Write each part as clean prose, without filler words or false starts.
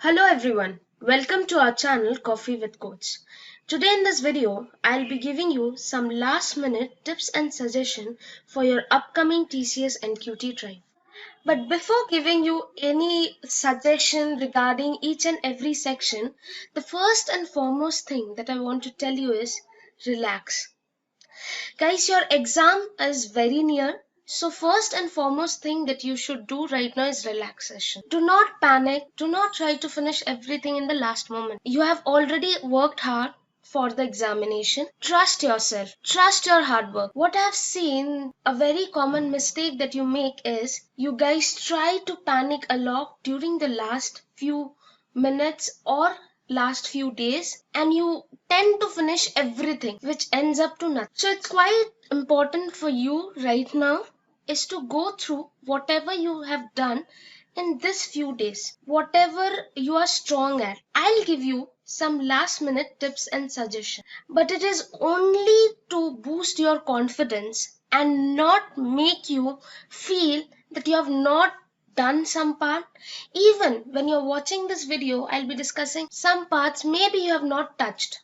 Hello everyone, welcome to our channel Coffee with Coach. Today in this video, I'll be giving you some last minute tips and suggestions for your upcoming TCS NQT drive. But before giving you any suggestion regarding each and every section, the first and foremost thing that I want to tell you is relax. Guys, your exam is very near. So first and foremost thing that you should do right now is relaxation. Do not panic. Do not try to finish everything in the last moment. You have already worked hard for the examination. Trust yourself. Trust your hard work. What I've seen, a very common mistake that you make is you guys try to panic a lot during the last few minutes or last few days, and you tend to finish everything which ends up to nothing. So it's quite important for you right now is to go through whatever you have done in this few days, whatever you are strong at. I'll give you some last minute tips and suggestions, but it is only to boost your confidence and not make you feel that you have not done some part. Even when you're watching this video, I'll be discussing some parts maybe you have not touched.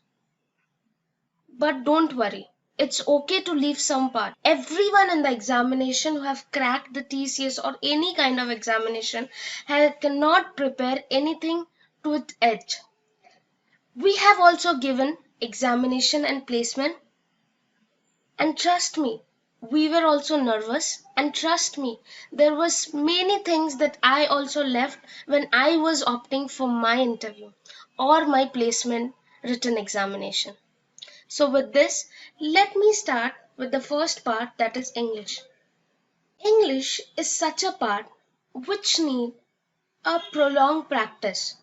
But don't worry. It's okay to leave some part. Everyone in the examination who have cracked the TCS or any kind of examination cannot prepare anything to its edge. We have also given examination and placement, and trust me, we were also nervous, and trust me, there was many things that I also left when I was opting for my interview or my placement written examination. So with this, let me start with the first part, that is English. English is such a part which need a prolonged practice.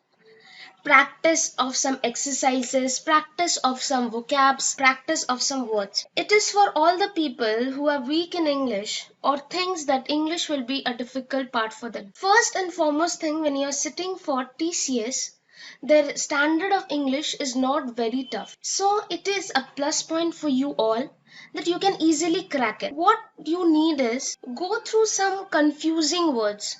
Practice of some exercises, practice of some vocabs, practice of some words. It is for all the people who are weak in English or thinks that English will be a difficult part for them. First and foremost thing, when you are sitting for TCS, their standard of English is not very tough. So it is a plus point for you all that you can easily crack it. What you need is go through some confusing words.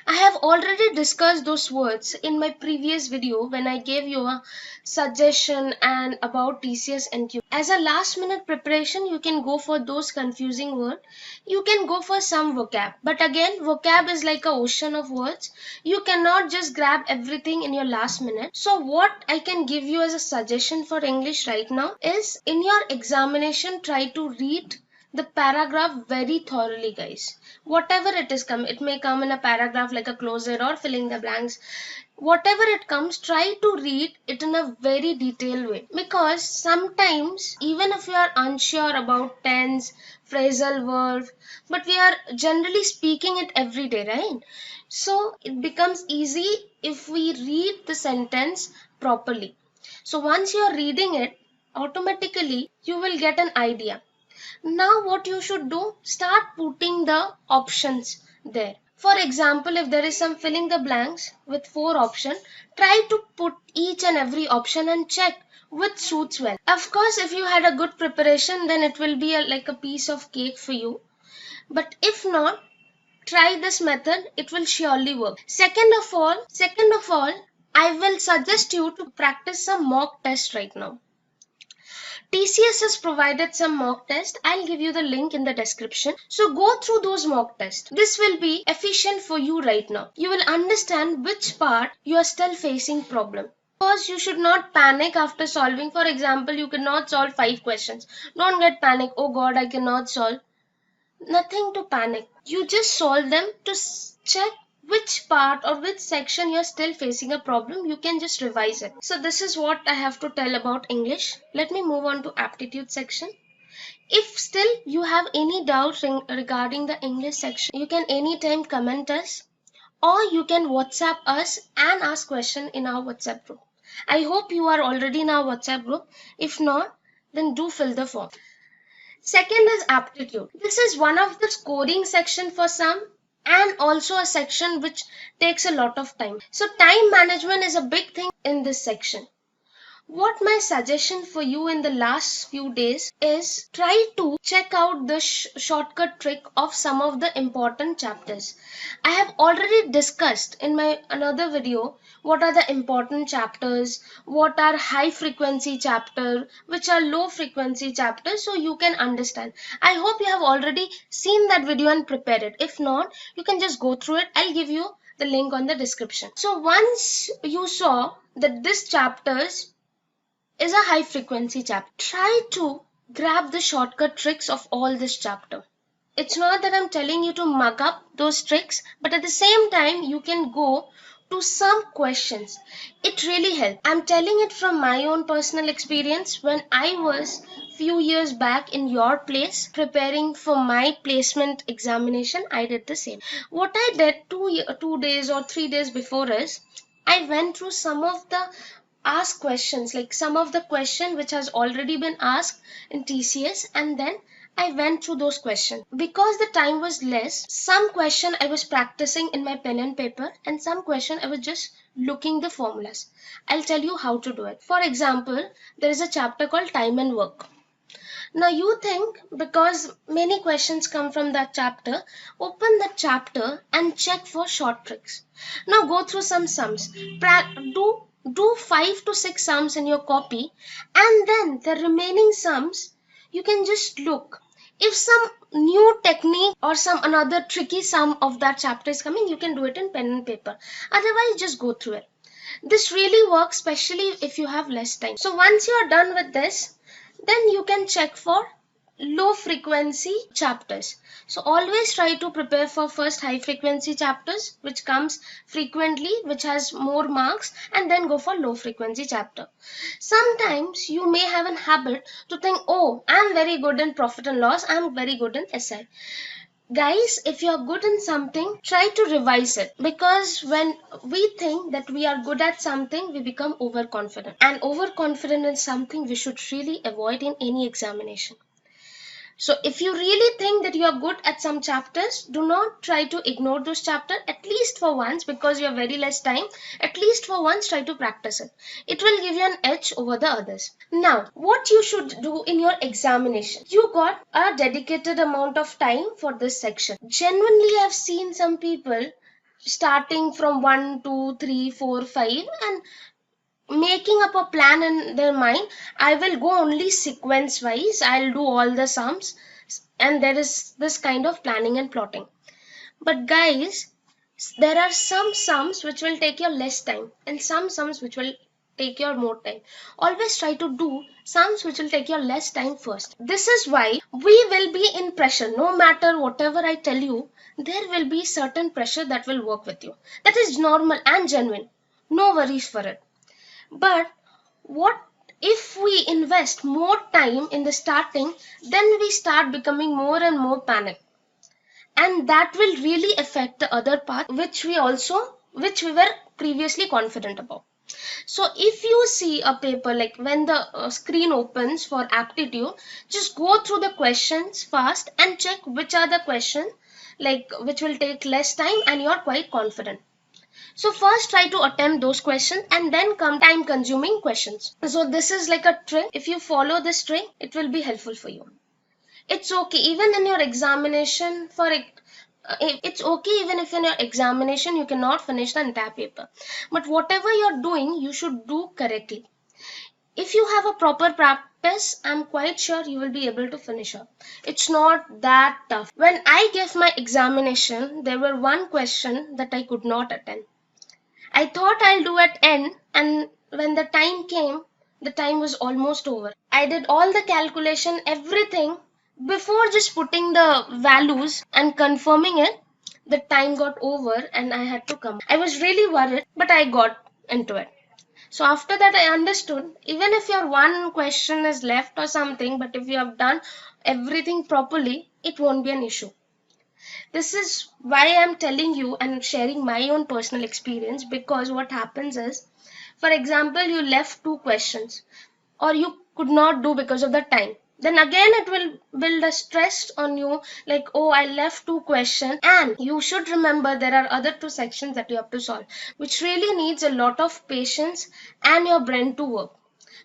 I have already discussed those words in my previous video when I gave you a suggestion and about TCS NQ. As a last minute preparation, you can go for those confusing words. You can go for some vocab. But again, vocab is like an ocean of words. You cannot just grab everything in your last minute. So what I can give you as a suggestion for English right now is in your examination, try to read the paragraph very thoroughly, guys. Whatever it may come in a paragraph like a closer or filling the blanks. Whatever it comes, try to read it in a very detailed way, because sometimes even if you are unsure about tense, phrasal verb, but we are generally speaking it every day, right? So it becomes easy if we read the sentence properly. So once you are reading it, automatically you will get an idea. Now what you should do, start putting the options there. For example, if there is some filling the blanks with 4 options, try to put each and every option and check which suits well. Of course, if you had a good preparation, then it will be like a piece of cake for you. But if not, try this method, it will surely work. Second of all, I will suggest you to practice some mock test right now. TCS has provided some mock test. I'll give you the link in the description. So go through those mock tests. This will be efficient for you right now. You will understand which part you are still facing problem. Because you should not panic after solving. For example, you cannot solve 5 questions. Don't get panic. Oh God, I cannot solve. Nothing to panic. You just solve them to check which part or which section you're still facing a problem. You can just revise it. So this is what I have to tell about English. Let me move on to aptitude section. If still you have any doubt regarding the English section, you can anytime comment us, or you can WhatsApp us and ask question in our WhatsApp group. I hope you are already in our WhatsApp group. If not, then do fill the form. Second is aptitude. This is one of the scoring section for some, and also a section which takes a lot of time. So time management is a big thing in this section. What my suggestion for you in the last few days is try to check out the shortcut trick of some of the important chapters. I have already discussed in my another video what are the important chapters, what are high frequency chapter, which are low frequency chapters, so you can understand. I hope you have already seen that video and prepared it. If not, you can just go through it. I'll give you the link on the description. So once you saw that this chapters is a high frequency chapter, try to grab the shortcut tricks of all this chapter. It's not that I'm telling you to mug up those tricks, but at the same time you can go to some questions. It really helps. I'm telling it from my own personal experience. When I was few years back in your place preparing for my placement examination, I did the same. What I did 2 days or 3 days before is I went through some of the ask questions, like some of the question which has already been asked in TCS, and then I went through those questions. Because the time was less, some question I was practicing in my pen and paper, and some question I was just looking the formulas. I'll tell you how to do it. For example, there is a chapter called time and work. Now you think because many questions come from that chapter, open the chapter and check for short tricks. Now go through some sums. Do 5 to 6 sums in your copy, and then the remaining sums you can just look. If some new technique or some another tricky sum of that chapter is coming, you can do it in pen and paper. Otherwise, just go through it. This really works, especially if you have less time. So once you are done with this, then you can check for low frequency chapters. So always try to prepare for first high frequency chapters which comes frequently, which has more marks, and then go for low frequency chapter. Sometimes you may have a habit to think, oh, I'm very good in profit and loss, I'm very good in SI. Guys, if you're good in something, try to revise it, because when we think that we are good at something, we become overconfident, and overconfident is something we should really avoid in any examination. So if you really think that you are good at some chapters, do not try to ignore those chapters, at least for once, because you have very less time. At least for once try to practice it. It will give you an edge over the others. Now, what you should do in your examination. You got a dedicated amount of time for this section. Genuinely, I've seen some people starting from 1, 2, 3, 4, 5 and making up a plan in their mind. I will go only sequence wise, I'll do all the sums, and there is this kind of planning and plotting. But guys, there are some sums which will take you less time and some sums which will take your more time. Always try to do sums which will take your less time first. This is why we will be in pressure. No matter whatever I tell you, there will be certain pressure that will work with you. That is normal and genuine. No worries for it. But what if we invest more time in the starting, then we start becoming more and more panicked. And that will really affect the other part which we were previously confident about. So if you see a paper, like when the screen opens for aptitude, just go through the questions fast and check which are the questions like which will take less time and you are quite confident. So first try to attempt those questions and then come time consuming questions. So this is like a trick. If you follow this trick, it will be helpful for you. It's okay even in your examination it's okay even if in your examination you cannot finish the entire paper. But whatever you're doing, you should do correctly. If you have a proper practice, I'm quite sure you will be able to finish up. It's not that tough. When I gave my examination, there were one question that I could not attend. I thought I'll do at end, and when the time came, the time was almost over. I did all the calculation, everything. Before just putting the values and confirming it, the time got over and I had to come. I was really worried, but I got into it. So after that I understood, even if your one question is left or something, but if you have done everything properly, it won't be an issue. This is why I'm telling you and sharing my own personal experience, because what happens is, for example, you left 2 questions or you could not do because of the time. Then again it will build a stress on you, like, oh, I left 2 questions, and you should remember there are other 2 sections that you have to solve, which really needs a lot of patience and your brain to work.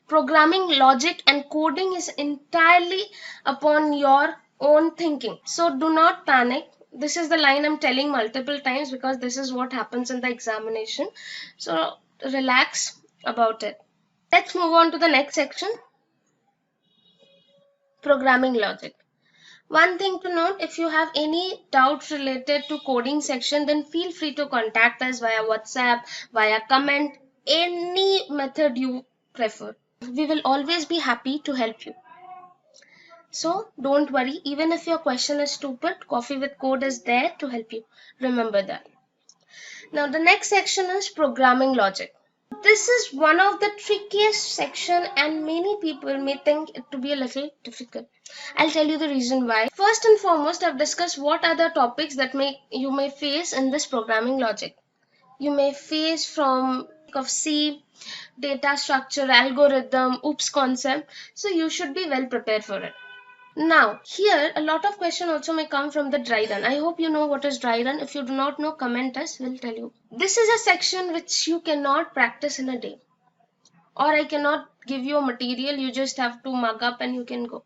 Programming logic and coding is entirely upon your own thinking. So do not panic. This is the line I'm telling multiple times because this is what happens in the examination. So relax about it. Let's move on to the next section, programming logic. One thing to note, if you have any doubts related to coding section, then feel free to contact us via WhatsApp, via comment, any method you prefer. We will always be happy to help you. So don't worry, even if your question is stupid, Coffee with Code is there to help you. Remember that. Now the next section is programming logic. This is one of the trickiest section and many people may think it to be a little difficult. I'll tell you the reason why. First and foremost, I've discussed what are the topics that you may face in this programming logic. You may face from of C, data structure, algorithm, OOPS concept. So you should be well prepared for it. Now, here a lot of question also may come from the dry run. I hope you know what is dry run. If you do not know, comment us, we'll tell you. This is a section which you cannot practice in a day. Or I cannot give you a material, you just have to mug up and you can go.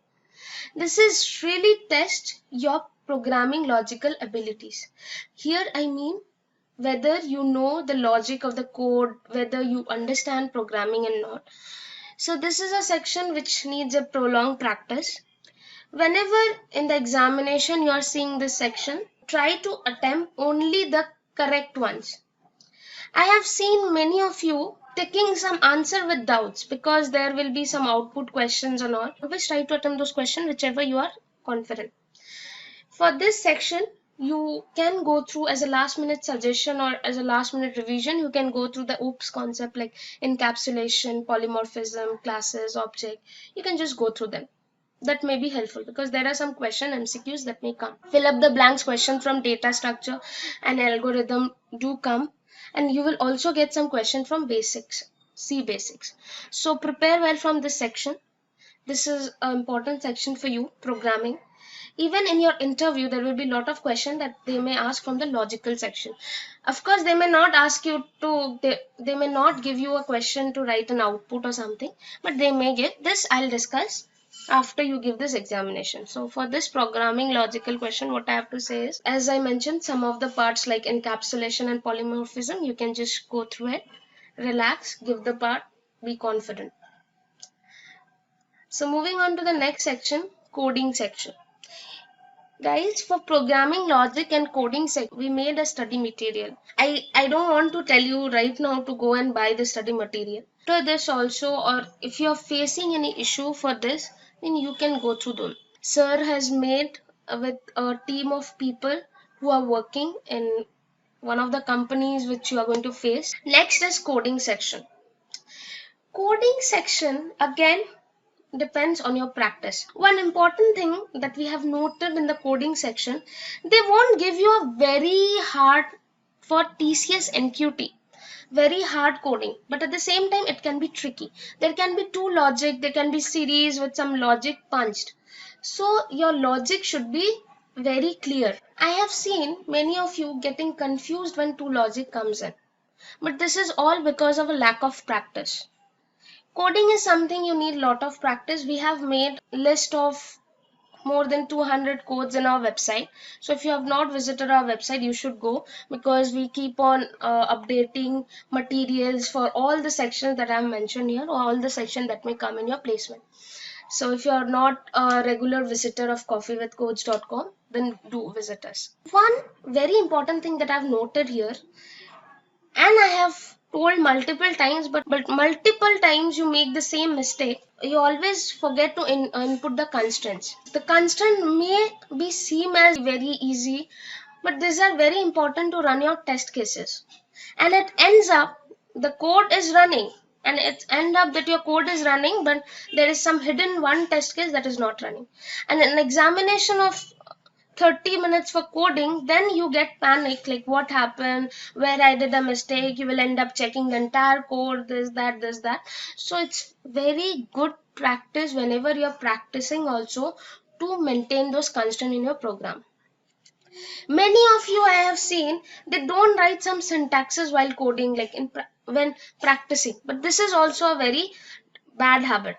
This is really test your programming logical abilities. Here I mean whether you know the logic of the code, whether you understand programming and not. So this is a section which needs a prolonged practice. Whenever in the examination you are seeing this section, try to attempt only the correct ones. I have seen many of you taking some answer with doubts because there will be some output questions and all. Always try to attempt those questions whichever you are confident. For this section, you can go through as a last minute suggestion or as a last minute revision, you can go through the OOPS concept like encapsulation, polymorphism, classes, object. You can just go through them. That may be helpful because there are some question MCQs that may come. Fill up the blanks question from data structure and algorithm do come, and you will also get some question from basics, C basics. So prepare well from this section. This is an important section for you, programming. Even in your interview, there will be a lot of questions that they may ask from the logical section. Of course, they may not ask you to, they may not give you a question to write an output or something, but they may give. This I'll discuss after you give this examination. So for this programming logical question, what I have to say is, as I mentioned, some of the parts like encapsulation and polymorphism, you can just go through it, relax, give the part, be confident. So moving on to the next section, coding section. Guys, for programming logic and coding section, we made a study material. I don't want to tell you right now to go and buy the study material. After this also, or if you are facing any issue for this, then you can go through them. Sir has made with a team of people who are working in one of the companies which you are going to face. Next is coding section. Coding section again depends on your practice. One important thing that we have noted in the coding section, they won't give you a very hard for TCS NQT. Very hard coding, but at the same time it can be tricky. There can be two logic, there can be series with some logic punched. So your logic should be very clear. I have seen many of you getting confused when two logic comes in. But this is all because of a lack of practice. Coding is something you need a lot of practice. We have made a list of more than 200 codes in our website. So if you have not visited our website, you should go because we keep on updating materials for all the sections that I have mentioned here, or all the sections that may come in your placement. So if you are not a regular visitor of coffeewithcoach.com, then do visit us. One very important thing that I've noted here, and I have told multiple times, but multiple times you make the same mistake. You always forget to input the constraints. The constraint may be seem as very easy, but these are very important to run your test cases. And it ends up the code is running, and it ends up that your code is running, but there is some hidden one test case that is not running. And an examination of 30 minutes for coding, then you get panic like what happened, where I did a mistake. You will end up checking the entire code, this that. So it's very good practice whenever you're practicing also to maintain those constraints in your program. Many of you I have seen, they don't write some syntaxes while coding like when practicing, but this is also a very Bad habit.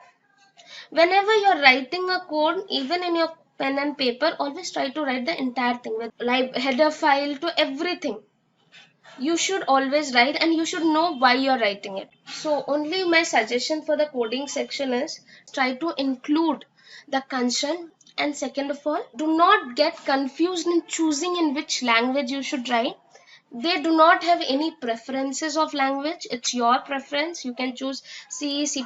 Whenever you're writing a code, even in your pen and paper, always try to write the entire thing with like header file to everything. You should always write, and you should know why you're writing it. So only my suggestion for the coding section is try to include the concern, and second of all, do not get confused in choosing in which language you should write. They do not have any preferences of language. It's your preference. You can choose C, C++,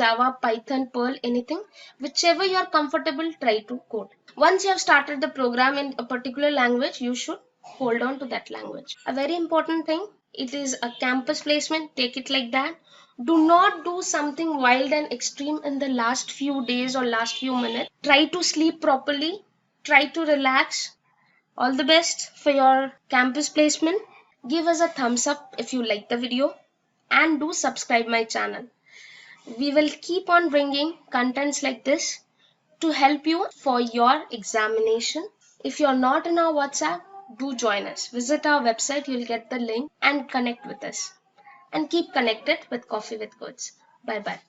Java, Python, Perl, anything. Whichever you are comfortable, try to code. Once you have started the program in a particular language, you should hold on to that language. A very important thing, it is a campus placement. Take it like that. Do not do something wild and extreme in the last few days or last few minutes. Try to sleep properly. Try to relax. All the best for your campus placement. Give us a thumbs up if you like the video, and do subscribe my channel. We will keep on bringing contents like this to help you for your examination. If you're not in our WhatsApp, do join us. Visit our website, you'll get the link and connect with us. And keep connected with Coffee with Coach. Bye bye.